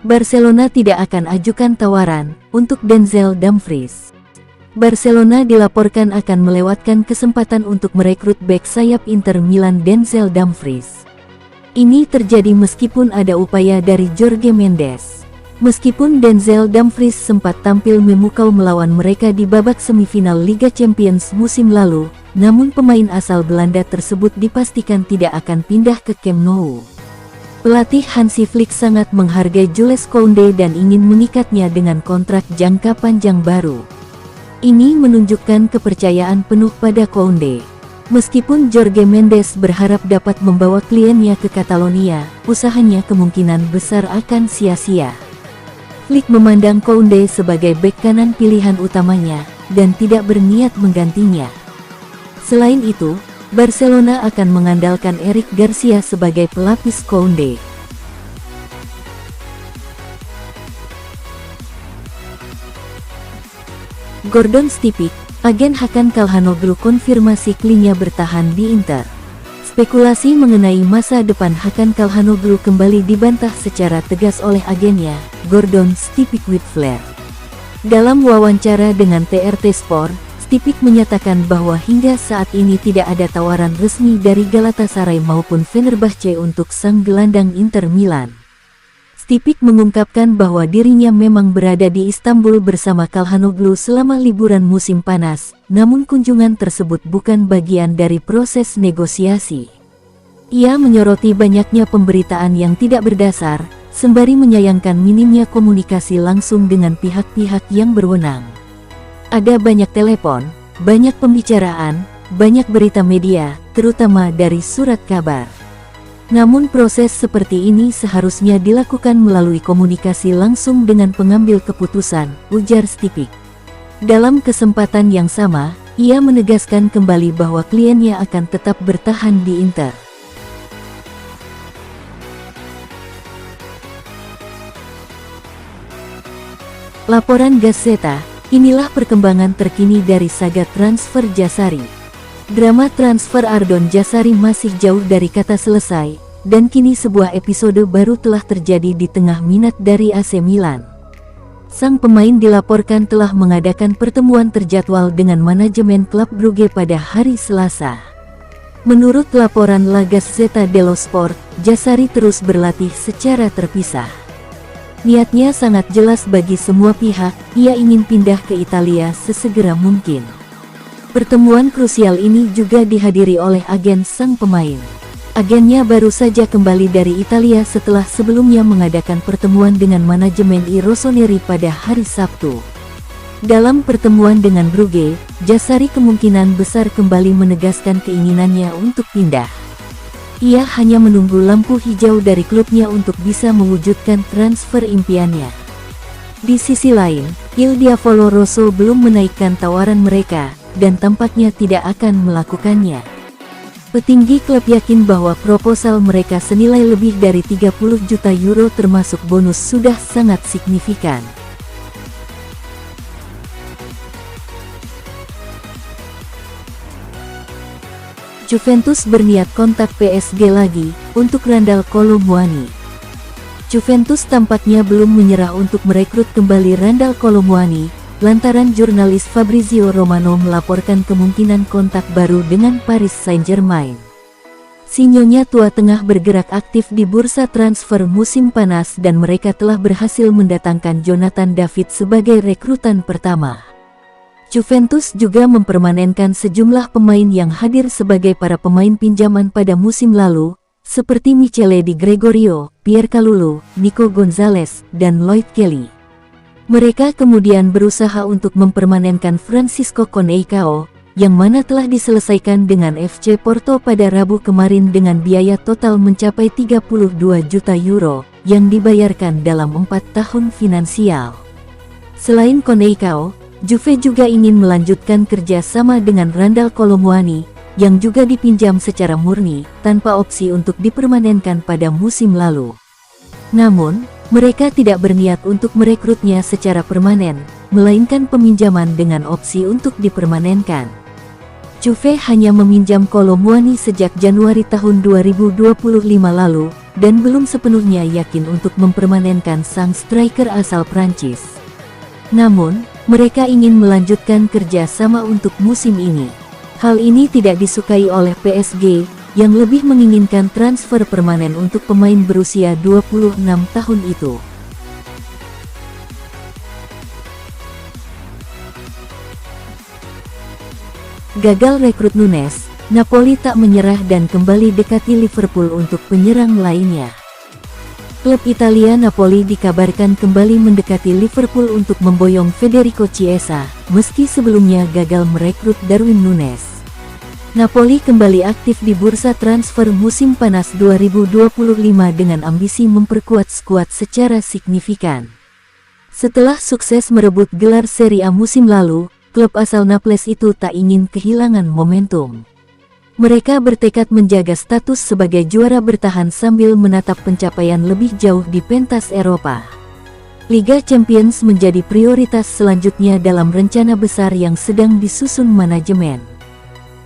Barcelona tidak akan ajukan tawaran untuk Denzel Dumfries. Barcelona dilaporkan akan melewatkan kesempatan untuk merekrut bek sayap Inter Milan Denzel Dumfries. Ini terjadi meskipun ada upaya dari Jorge Mendes. Meskipun Denzel Dumfries sempat tampil memukau melawan mereka di babak semifinal Liga Champions musim lalu, namun pemain asal Belanda tersebut dipastikan tidak akan pindah ke Camp Nou. Pelatih Hansi Flick sangat menghargai Jules Koundé dan ingin mengikatnya dengan kontrak jangka panjang baru. Ini menunjukkan kepercayaan penuh pada Koundé. Meskipun Jorge Mendes berharap dapat membawa kliennya ke Catalonia, usahanya kemungkinan besar akan sia-sia. Flick memandang Koundé sebagai bek kanan pilihan utamanya, dan tidak berniat menggantinya. Selain itu, Barcelona akan mengandalkan Eric Garcia sebagai pelapis Koundé. Gordon Stipic, agen Hakan Calhanoglu konfirmasi kliennya bertahan di Inter. Spekulasi mengenai masa depan Hakan Calhanoglu kembali dibantah secara tegas oleh agennya, Gordon Stipic Whitflair. Dalam wawancara dengan TRT Sport, Stipic menyatakan bahwa hingga saat ini tidak ada tawaran resmi dari Galatasaray maupun Fenerbahce untuk sang gelandang Inter Milan. Stipic mengungkapkan bahwa dirinya memang berada di Istanbul bersama Calhanoglu selama liburan musim panas, namun kunjungan tersebut bukan bagian dari proses negosiasi. Ia menyoroti banyaknya pemberitaan yang tidak berdasar, sembari menyayangkan minimnya komunikasi langsung dengan pihak-pihak yang berwenang. Ada banyak telepon, banyak pembicaraan, banyak berita media, terutama dari surat kabar. Namun proses seperti ini seharusnya dilakukan melalui komunikasi langsung dengan pengambil keputusan, ujar Stipic. Dalam kesempatan yang sama, ia menegaskan kembali bahwa kliennya akan tetap bertahan di Inter. Laporan Gazzetta. Inilah perkembangan terkini dari saga transfer Jasari. Drama transfer Ardon Jasari masih jauh dari kata selesai, dan kini sebuah episode baru telah terjadi di tengah minat dari AC Milan. Sang pemain dilaporkan telah mengadakan pertemuan terjadwal dengan manajemen klub Brugge pada hari Selasa. Menurut laporan La Gazzetta dello Sport, Jasari terus berlatih secara terpisah. Niatnya sangat jelas bagi semua pihak, ia ingin pindah ke Italia sesegera mungkin. Pertemuan krusial ini juga dihadiri oleh agen sang pemain. Agennya baru saja kembali dari Italia setelah sebelumnya mengadakan pertemuan dengan manajemen I Rossoneri pada hari Sabtu. Dalam pertemuan dengan Brugge, Jasari kemungkinan besar kembali menegaskan keinginannya untuk pindah. Ia hanya menunggu lampu hijau dari klubnya untuk bisa mewujudkan transfer impiannya. Di sisi lain, Il Diavolo Rosso belum menaikkan tawaran mereka, dan tampaknya tidak akan melakukannya. Petinggi klub yakin bahwa proposal mereka senilai lebih dari 30 juta euro termasuk bonus sudah sangat signifikan. Juventus berniat kontak PSG lagi untuk Randal Kolo Muani. Juventus tampaknya belum menyerah untuk merekrut kembali Randal Kolo Muani, lantaran jurnalis Fabrizio Romano melaporkan kemungkinan kontak baru dengan Paris Saint-Germain. Sinyonya tua tengah bergerak aktif di bursa transfer musim panas dan mereka telah berhasil mendatangkan Jonathan David sebagai rekrutan pertama. Juventus juga mempermanenkan sejumlah pemain yang hadir sebagai para pemain pinjaman pada musim lalu, seperti Michele Di Gregorio, Pierre Kalulu, Nico Gonzalez, dan Lloyd Kelly. Mereka kemudian berusaha untuk mempermanenkan Francisco Conceicao, yang mana telah diselesaikan dengan FC Porto pada Rabu kemarin dengan biaya total mencapai 32 juta euro, yang dibayarkan dalam 4 tahun finansial. Selain Conceicao, Juve juga ingin melanjutkan kerja sama dengan Randal Kolo Muani, yang juga dipinjam secara murni, tanpa opsi untuk dipermanenkan pada musim lalu. Namun, mereka tidak berniat untuk merekrutnya secara permanen, melainkan peminjaman dengan opsi untuk dipermanenkan. Juve hanya meminjam Kolo Muani sejak Januari tahun 2025 lalu, dan belum sepenuhnya yakin untuk mempermanenkan sang striker asal Prancis. Namun, mereka ingin melanjutkan kerja sama untuk musim ini. Hal ini tidak disukai oleh PSG, yang lebih menginginkan transfer permanen untuk pemain berusia 26 tahun itu. Gagal rekrut Nunes, Napoli tak menyerah dan kembali dekati Liverpool untuk penyerang lainnya. Klub Italia Napoli dikabarkan kembali mendekati Liverpool untuk memboyong Federico Chiesa, meski sebelumnya gagal merekrut Darwin Nunes. Napoli kembali aktif di bursa transfer musim panas 2025 dengan ambisi memperkuat skuad secara signifikan. Setelah sukses merebut gelar Serie A musim lalu, klub asal Naples itu tak ingin kehilangan momentum. Mereka bertekad menjaga status sebagai juara bertahan sambil menatap pencapaian lebih jauh di pentas Eropa. Liga Champions menjadi prioritas selanjutnya dalam rencana besar yang sedang disusun manajemen.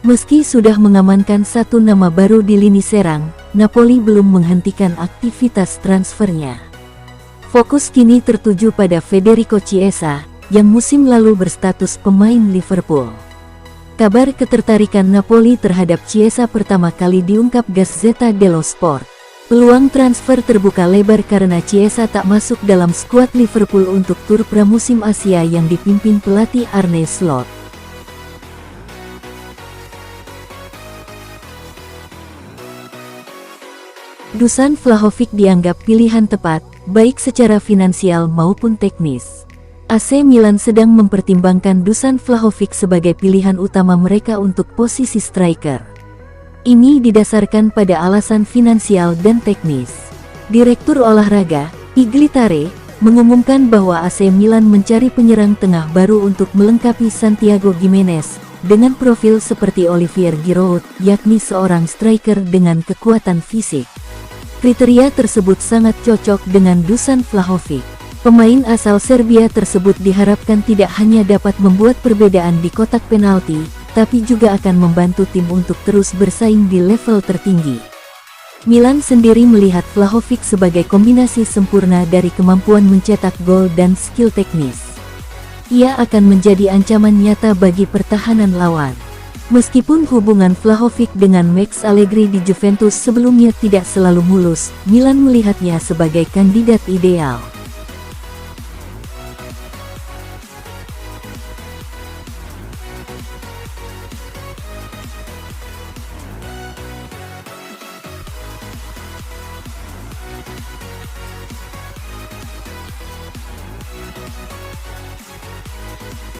Meski sudah mengamankan satu nama baru di lini serang, Napoli belum menghentikan aktivitas transfernya. Fokus kini tertuju pada Federico Chiesa, yang musim lalu berstatus pemain Liverpool. Kabar ketertarikan Napoli terhadap Chiesa pertama kali diungkap Gazzetta dello Sport. Peluang transfer terbuka lebar karena Chiesa tak masuk dalam skuad Liverpool untuk tur pramusim Asia yang dipimpin pelatih Arne Slot. Dusan Vlahovic dianggap pilihan tepat, baik secara finansial maupun teknis. AC Milan sedang mempertimbangkan Dusan Vlahovic sebagai pilihan utama mereka untuk posisi striker. Ini didasarkan pada alasan finansial dan teknis. Direktur olahraga, Iglitare, mengumumkan bahwa AC Milan mencari penyerang tengah baru untuk melengkapi Santiago Gimenez, dengan profil seperti Olivier Giroud, yakni seorang striker dengan kekuatan fisik. Kriteria tersebut sangat cocok dengan Dusan Vlahovic. Pemain asal Serbia tersebut diharapkan tidak hanya dapat membuat perbedaan di kotak penalti, tapi juga akan membantu tim untuk terus bersaing di level tertinggi. Milan sendiri melihat Vlahovic sebagai kombinasi sempurna dari kemampuan mencetak gol dan skill teknis. Ia akan menjadi ancaman nyata bagi pertahanan lawan. Meskipun hubungan Vlahovic dengan Max Allegri di Juventus sebelumnya tidak selalu mulus, Milan melihatnya sebagai kandidat ideal.